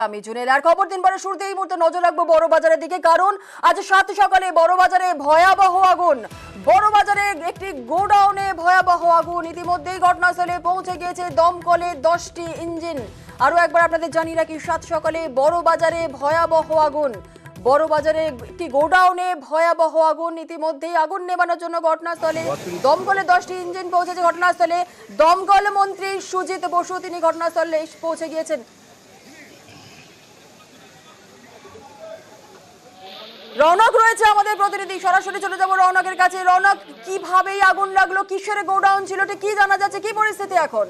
আমি জুনেল আর খবর দিন পরে শুরুতে এই মুহূর্তে নজর রাখবো বড় বাজারের দিকে, কারণ আজ 7 সকালে বড় বাজারে ভয়াবহ আগুন। বড় বাজারে একটি গোডাউনে ভয়াবহ আগুন। ইতিমধ্যেই ঘটনাস্থলে পৌঁছে গিয়েছে দমকলে 10টি ইঞ্জিন। আরো একবার আপনাদের জানিয়ে রাখি, 7 সকালে বড় বাজারে ভয়াবহ আগুন। বড় বাজারে একটি গোডাউনে ভয়াবহ আগুন। ইতিমধ্যেই আগুন নেভানোর জন্য ঘটনাস্থলে দমকলে 10টি ইঞ্জিন পৌঁছেছে ঘটনাস্থলে। দমকল মন্ত্রী সুজিত বসু তিনি ঘটনাস্থলে পৌঁছে গিয়েছেন। রৌনক রয়েছে আমাদের প্রতিনিধি, সরাসরি চলে যাবো রৌনকের কাছে। রৌনক, কিভাবে আগুন লাগলো, কিসের গোডাউন ছিল, কি জানা যাচ্ছে, কি পরিস্থিতি এখন?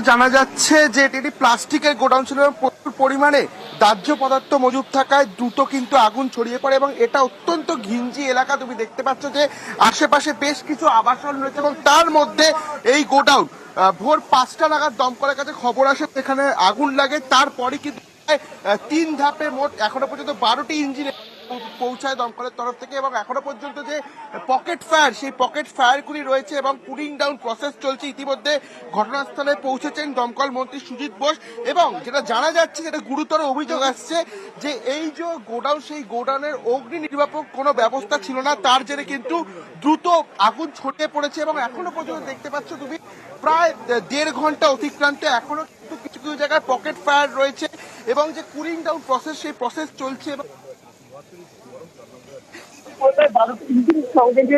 জানা যাচ্ছে যে এটি প্লাস্টিকের গোডাউন ছিল এবং প্রচুর পরিমাণে দাহ্য পদার্থ মজুদ থাকায় দ্রুত কিন্তু আগুন ছড়িয়ে পড়ে এবং এটা অত্যন্ত ঘিঞ্জি এলাকা। তুমি দেখতে পাচ্ছ যে আশেপাশে বেশ কিছু আবাসন রয়েছে এবং তার মধ্যে এই গোডাউন। ভোর 5টা নাগাদ দমকলের কাছে খবর আসে, এখানে আগুন লাগে। তারপরে কিন্তু 3 ধাপে মোট এখনো পর্যন্ত 12টি ইঞ্জিন পৌঁছায় দমকলের তরফ থেকে এবং এখনো পর্যন্ত যে পকেট ফায়ার, সেই পকেট ফায়ারগুলি রয়েছে এবং কুলিং ডাউন প্রসেস চলছে। ইতিমধ্যে ঘটনাস্থলে পৌঁছেছেন দমকল মন্ত্রী সুজিত বোস এবং যেটা জানা যাচ্ছে, যেটা গুরুতর অভিযোগ আসছে যে এই যে গোডাউন, সেই গোডাউনের অগ্নি নির্বাপক কোনো ব্যবস্থা ছিল না, তার জেরে কিন্তু দ্রুত আগুন ছড়িয়ে পড়েছে এবং এখনো পর্যন্ত দেখতে পাচ্ছ তুমি প্রায় 1.5 ঘন্টা অতিক্রান্ত, এখনো কিন্তু কিছু কিছু জায়গায় পকেট ফায়ার রয়েছে এবং যে কুলিং ডাউন প্রসেস, সেই প্রসেস চলছে এবং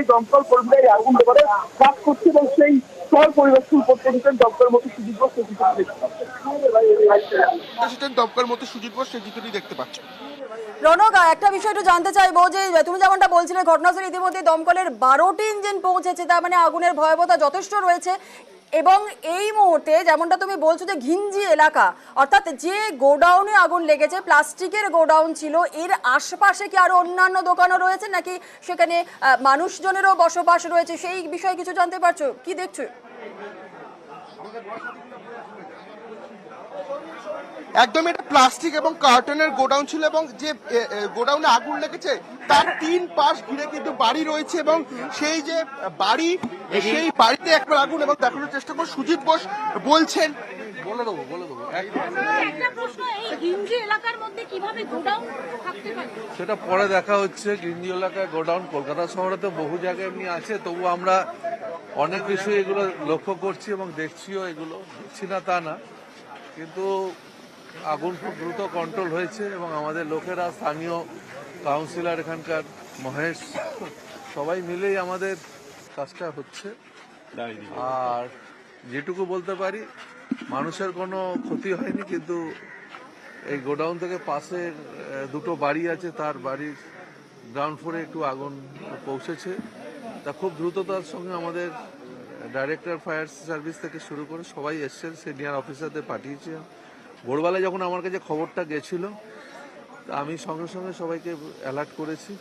দমকল কর্মীরা আগুন নেভানোর কাজ করছে এবং সেই স্থল পরিদর্শন করতে দিচ্ছেন দমকল মন্ত্রী সুজিত বোস। দমকল মন্ত্রী সুজিত বোস সেই চিত্রটি দেখতে পাচ্ছ। রনক, একটা বিষয় একটু জানতে চাইবো যে তুমি যেমনটা বলছিলে ঘটনাস্থলে ইতিমধ্যে দমকলের 12টি ইঞ্জিন পৌঁছেছে, তার মানে আগুনের ভয়াবহতা যথেষ্ট রয়েছে। এবং এই মুহূর্তে যেমনটা তুমি বলছো যে ঘিঞ্জি এলাকা, অর্থাৎ যে গোডাউনে আগুন লেগেছে প্লাস্টিকের গোডাউন ছিল, এর আশপাশে কি আরো অন্যান্য দোকানও রয়েছে নাকি সেখানে মানুষজনেরও বসবাস রয়েছে, সেই বিষয়ে কিছু জানতে পারছো, কি দেখছো? একদম এটা প্লাস্টিক এবং কার্টনের গোডাউন ছিল এবং যে গোডাউনে আগুন লেগেছে তার 3 পাশ ঘিরে কিন্তু বাড়ি রয়েছে এবং সেই যে বাড়ি, সেই বাড়িতে একবার আগুন। এবং দেখানোর চেষ্টা করব, সুজিত বোস বলছেন। বলে দেবো সেটা পরে দেখা হচ্ছে। গিঞ্জি এলাকায় গোডাউন কলকাতা শহরে তো বহু জায়গায় এমনি আছে, তবু আমরা অনেক কিছু এগুলো লক্ষ্য করছি এবং দেখছিও। এগুলো দেখছি না তা না, কিন্তু আগুন খুব দ্রুত কন্ট্রোল হয়েছে এবং আমাদের লোকেরা, স্থানীয় কাউন্সিলর এখানকার মহেশ, সবাই মিলেই আমাদের কাজটা হচ্ছে। আর যেটুকু বলতে পারি, মানুষের কোনো ক্ষতি হয়নি, কিন্তু এই গোডাউন থেকে পাশের 2টো বাড়ি আছে, তার বাড়ির গ্রাউন্ড ফ্লোরে একটু আগুন পৌঁছেছে। তা খুব দ্রুততার সঙ্গে আমাদের ডাইরেক্টর ফায়ার সার্ভিস থেকে শুরু করে সবাই এসছেন, সিনিয়র অফিসারদের পাঠিয়েছে। ভোরবেলায় যখন আমার কাছে খবরটা গেছিল, আমি সঙ্গে সঙ্গে সবাইকে অ্যালার্ট করেছি।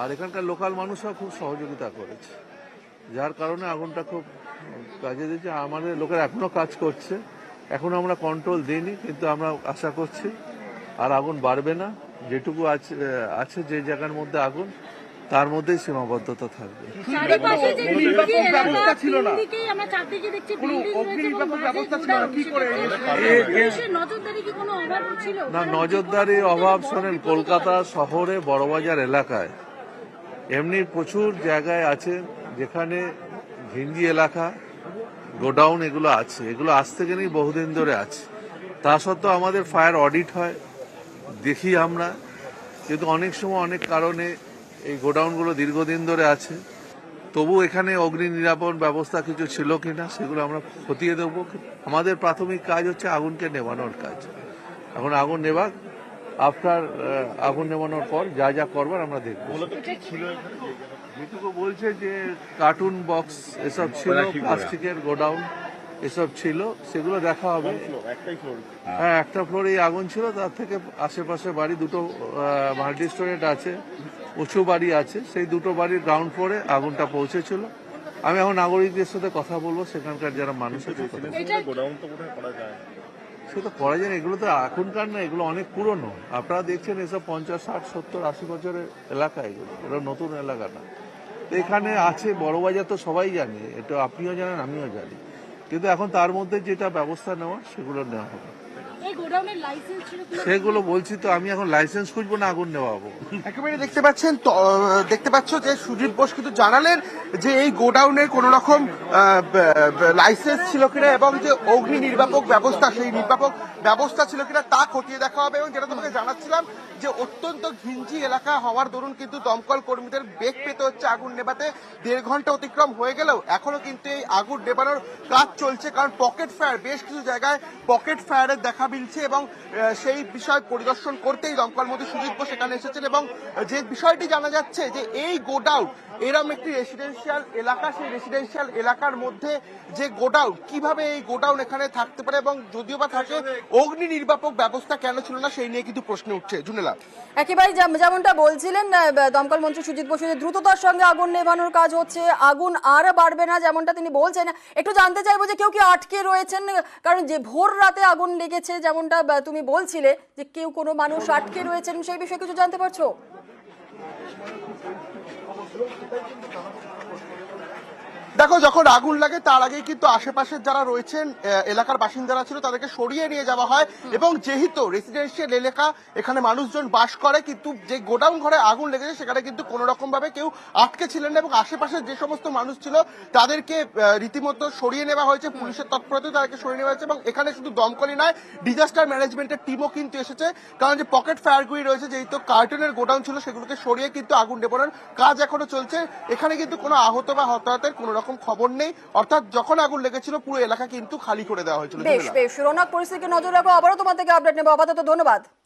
আর এখানকার লোকাল মানুষরা খুব সহযোগিতা করেছে, যার কারণে আগুনটা খুব কাজে দিয়েছে। আমাদের লোকেরা এখনও কাজ করছে, এখনও আমরা কন্ট্রোল দিইনি, কিন্তু আমরা আশা করছি আর আগুন বাড়বে না। যেটুকু আছে যে জায়গার মধ্যে আগুন, তার মধ্যেই সীমাবদ্ধতা থাকবে। না, নজরদারির অভাব শোনেন, কলকাতা শহরে বড়বাজার এলাকায় এমনি প্রচুর জায়গায় আছে যেখানে ঘিঞ্জি এলাকা, গোডাউন এগুলো আছে। এগুলো আজ থেকে নেই, বহুদিন ধরে আছে। তা সত্ত্বেও আমাদের ফায়ার অডিট হয়, দেখি আমরা, কিন্তু অনেক সময় অনেক কারণে এই গোডাউনগুলো দীর্ঘদিন ধরে আছে। তবু এখানে অগ্নি নিরাপণ ব্যবস্থা কিছু ছিল কিনা সেগুলো আমরা খতিয়ে দেবো। আমাদের প্রাথমিক কাজ হচ্ছে আগুনকে নেভানোর কাজ। এখন আগুন নেভাক, আফটার আগুন নেভানোর পর যা যা করবার আমরা দেখবো। যেটুকু বলছে যে কার্টুন বক্স এসব ছিল, প্লাস্টিকের গোডাউন এসব ছিল, সেগুলো দেখা হবে। হ্যাঁ, একটা ফ্লোরে আগুন ছিল, তার থেকে আশেপাশে বাড়ি 2টো মাল্টি স্টোরেড আছে, উঁচু বাড়ি আছে, সেই 2টো বাড়ির গ্রাউন্ড ফ্লোরে আগুনটা পৌঁছেছিল। আমি এখন নাগরিকদের সাথে কথা বলবো, সেখানকার যারা মানুষ আছে। সে তো করা যায় না, এগুলো তো এখনকার না, এগুলো অনেক পুরনো। আপনারা দেখছেন এসব 50, 60, 70, 80 বছরের এলাকা, এগুলো নতুন এলাকা না। এখানে আছে বড়বাজার তো সবাই জানে, এটা আপনিও জানেন আমিও জানি, কিন্তু এখন তার মধ্যে যেটা ব্যবস্থা নেওয়া সেগুলো নেওয়া হবে। এই গোডাউনের লাইসেন্স ছিল কি? সেগুলো বলছি তো, আমি এখন লাইসেন্স খুঁজবো না আগুন নেওয়াবো। একেবারে দেখতে পাচ্ছ যে সুজিত বোস কিন্তু জানালেন যে এই গোডাউনের কোন রকম লাইসেন্স ছিল কিনা এবং যে অগ্নি নির্বাপক ব্যবস্থা, সেই নির্বাপক ব্যবস্থা ছিল কিনা তা খতিয়ে দেখা হবে। এবং যেটা তোমাকে জানাচ্ছিলাম যে অত্যন্ত ঘিঞ্জি এলাকা হওয়ার দরুন কিন্তু দমকল কর্মীদের বেগ পেতে হচ্ছে আগুন নেভাতে। 1.5 ঘন্টা অতিক্রম হয়ে গেলেও এখনো কিন্তু এই আগুন নেভানোর কাজ চলছে, কারণ পকেট ফায়ার, বেশ কিছু জায়গায় পকেট ফায়ারের দেখা মিলছে এবং সেই বিষয় পরিদর্শন করতেই দমকল মন্ত্রী সুজিত বোস এখানে এসেছেন। এবং যে বিষয়টি জানা যাচ্ছে যে এই গোডাউন এরকম একটি রেসিডেন্সিয়াল এলাকা, সেই রেসিডেন্সিয়াল এলাকার মধ্যে যে গোডাউন, কিভাবে এই গোডাউন এখানে থাকতে পারে এবং যদিও বা থাকে অগ্নি নির্বাপক ব্যবস্থা কেন ছিল না সেই নিয়ে কিন্তু প্রশ্ন উঠছে। জুনেলা, একেবারে যেমনটা বলছিলেন দমকল মন্ত্রী সুজিত বসু, যে দ্রুততার সঙ্গে আগুন নেভানোর কাজ হচ্ছে, আগুন আর বাড়বে না যেমনটা তিনি বলছেন। একটু জানতে চাইবো যে কেউ কি আটকে রয়েছেন, কারণ যে ভোর রাতে আগুন লেগেছে যেমনটা তুমি বলছিলে, যে কেউ কোনো মানুষ আটকে রয়েছেন, সেই বিষয়ে কিছু জানতে পারছো? দেখো, যখন আগুন লাগে তার আগেই কিন্তু আশেপাশের যারা রয়েছেন এলাকার বাসিন্দারা ছিল তাদেরকে সরিয়ে নিয়ে যাওয়া হয়। এবং যেহেতু রেসিডেন্সিয়াল এলাকা, এখানে মানুষজন বাস করে, কিন্তু যে গোডাউন ঘরে আগুন লেগেছে সেখানে কিন্তু কোনো রকম ভাবে কেউ আটকে ছিলেন না এবং আশেপাশের যে সমস্ত মানুষ ছিল তাদেরকে রীতিমতো সরিয়ে নেওয়া হয়েছে। পুলিশের তৎপরতায় তাদেরকে সরিয়ে নেওয়া হয়েছে এবং এখানে শুধু দমকলই নয়, ডিজাস্টার ম্যানেজমেন্টের টিমও কিন্তু এসেছে, কারণ যে পকেট ফায়ারগুলি রয়েছে, যেহেতু কার্টুনের গোডাউন ছিল, সেগুলোকে সরিয়ে কিন্তু আগুন নেভানোর কাজ এখনো চলছে। এখানে কিন্তু কোনো আহত বা হতাহতের কোনো রকম খবর নেই, অর্থাৎ যখন আগুন লেগেছিল পুরো এলাকা কিন্তু খালি করে দেওয়া হয়েছিল। বেশ বেশ, রৌনক, পরিস্থিতিকে নজর রাখবো, আবারও তোমার থেকে আপডেট নেবো। আপাতত ধন্যবাদ।